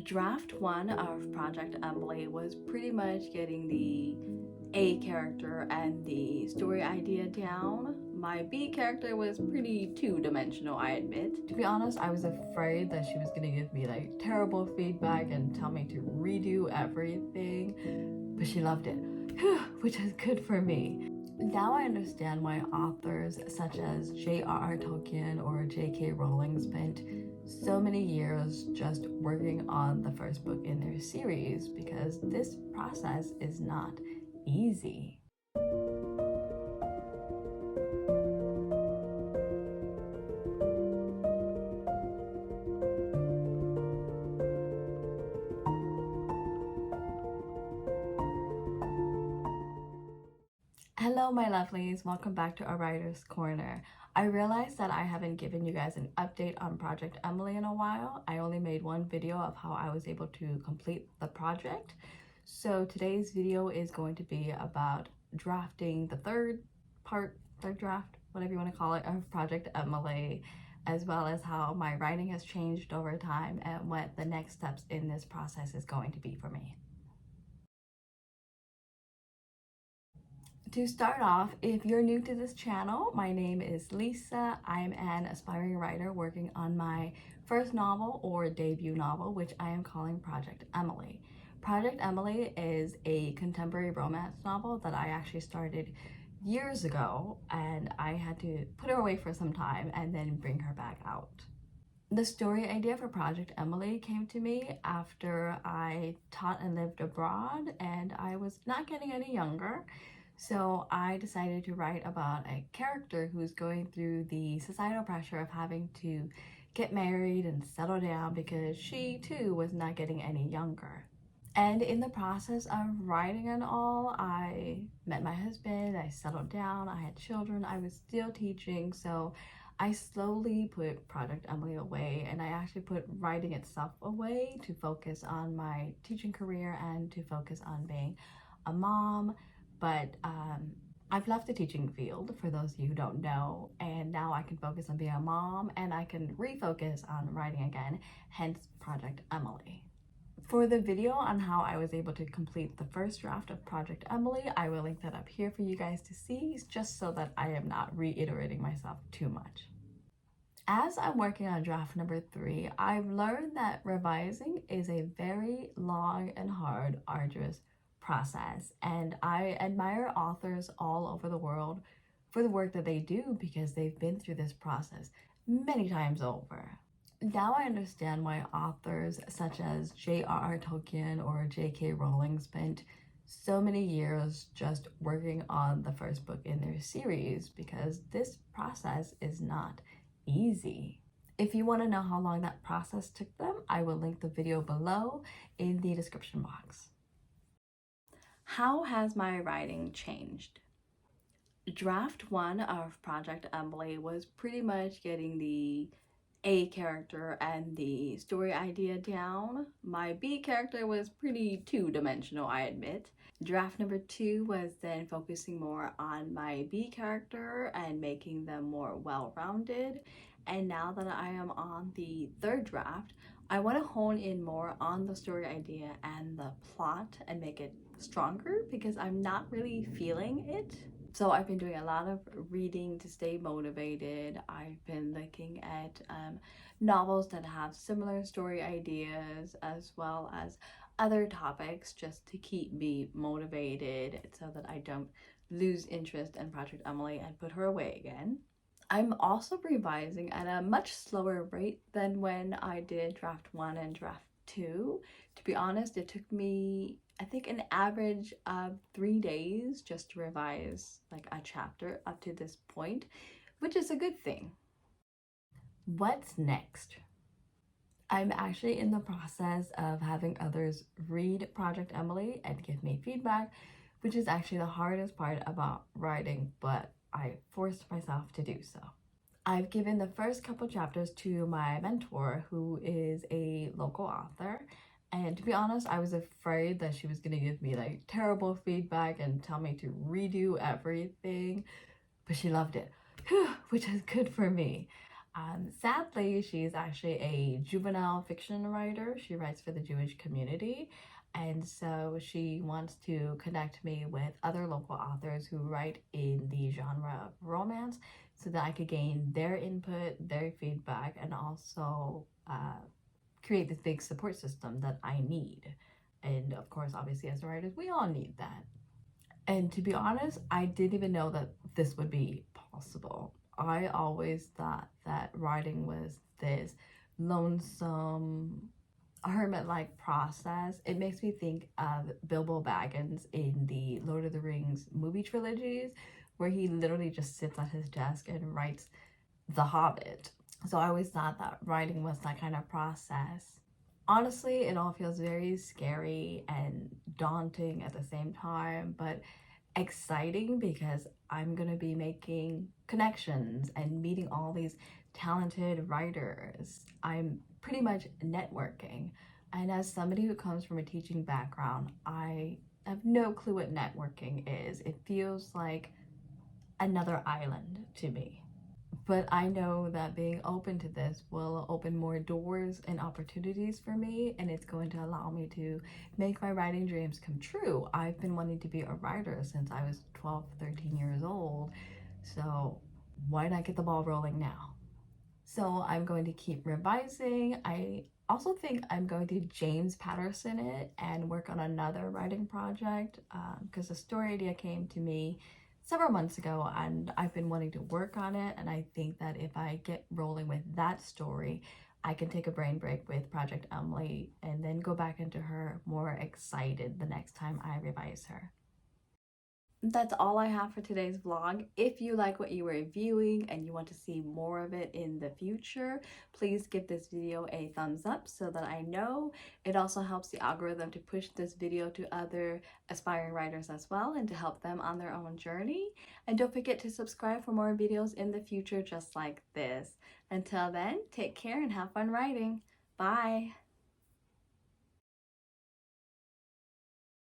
Draft 1 of Project Emily was pretty much getting the A character and the story idea down. My B character was pretty two-dimensional, I admit. To be honest, I was afraid that she was gonna give me like terrible feedback and tell me to redo everything, but she loved it, which is good for me. Now I understand why authors such as J.R.R. Tolkien or J.K. Rowling spent so many years just working on the first book in their series, because this process is not easy. Hello my lovelies, welcome back to A Writer's Corner. I realized that I haven't given you guys an update on Project Emily in a while. I only made one video of how I was able to complete the project. So today's video is going to be about drafting the third draft, whatever you want to call it, of Project Emily, as well as how my writing has changed over time and what the next steps in this process is going to be for me. To start off, if you're new to this channel, my name is Lisa. I'm an aspiring writer working on my first novel or debut novel, which I am calling Project Emily. Project Emily is a contemporary romance novel that I actually started years ago, and I had to put her away for some time and then bring her back out. The story idea for Project Emily came to me after I taught and lived abroad, and I was not getting any younger. So I decided to write about a character who's going through the societal pressure of having to get married and settle down because she too was not getting any younger. And in the process of writing and all, I met my husband, I settled down, I had children, I was still teaching, so I slowly put Project Emily away, and I actually put writing itself away to focus on my teaching career and to focus on being a mom. But I've left the teaching field, for those of you who don't know, and now I can focus on being a mom and I can refocus on writing again, hence Project Emily. For the video on how I was able to complete the first draft of Project Emily, I will link that up here for you guys to see, just so that I am not reiterating myself too much. As I'm working on draft number 3, I've learned that revising is a very long and hard, arduous process, and I admire authors all over the world for the work that they do because they've been through this process many times over. Now I understand why authors such as J.R.R. Tolkien or J.K. Rowling spent so many years just working on the first book in their series, because this process is not easy. If you want to know how long that process took them, I will link the video below in the description box. How has my writing changed? Draft 1 of Project Emily was pretty much getting the A character and the story idea down. My B character was pretty two-dimensional, I admit. Draft number 2 was then focusing more on my B character and making them more well-rounded. And now that I am on the third draft, I want to hone in more on the story idea and the plot and make it stronger, because I'm not really feeling it. So I've been doing a lot of reading to stay motivated. I've been looking at novels that have similar story ideas, as well as other topics, just to keep me motivated so that I don't lose interest in Project Emily and put her away again. I'm also revising at a much slower rate than when I did draft 1 and draft 2. To be honest, it took me, I think, an average of 3 days just to revise like a chapter up to this point, which is a good thing. What's next? I'm actually in the process of having others read Project Emily and give me feedback, which is actually the hardest part about writing, but I forced myself to do so. I've given the first couple chapters to my mentor, who is a local author, and to be honest, I was afraid that she was going to give me like terrible feedback and tell me to redo everything, but she loved it, which is good for me. Sadly, she's actually a juvenile fiction writer. She writes for the Jewish community. And so she wants to connect me with other local authors who write in the genre of romance so that I could gain their input, their feedback, and also create this big support system that I need. And of course, obviously, as writers, we all need that. And to be honest, I didn't even know that this would be possible. I always thought that writing was this lonesome, hermit-like process. It makes me think of Bilbo Baggins in the Lord of the Rings movie trilogies, where he literally just sits at his desk and writes The Hobbit. So I always thought that writing was that kind of process. Honestly, it all feels very scary and daunting at the same time, but exciting because I'm gonna be making connections and meeting all these talented writers. I'm pretty much networking. And as somebody who comes from a teaching background, I have no clue what networking is. It feels like another island to me. But I know that being open to this will open more doors and opportunities for me, and it's going to allow me to make my writing dreams come true. I've been wanting to be a writer since I was 12, 13 years old, so why not get the ball rolling now? So I'm going to keep revising. I also think I'm going to James Patterson it and work on another writing project because the story idea came to me several months ago and I've been wanting to work on it, and I think that if I get rolling with that story, I can take a brain break with Project Emily and then go back into her more excited the next time I revise her. That's all I have for today's vlog. If you like what you were viewing and you want to see more of it in the future, please give this video a thumbs up so that I know. It also helps the algorithm to push this video to other aspiring writers as well and to help them on their own journey. And don't forget to subscribe for more videos in the future just like this. Until then, take care and have fun writing. Bye!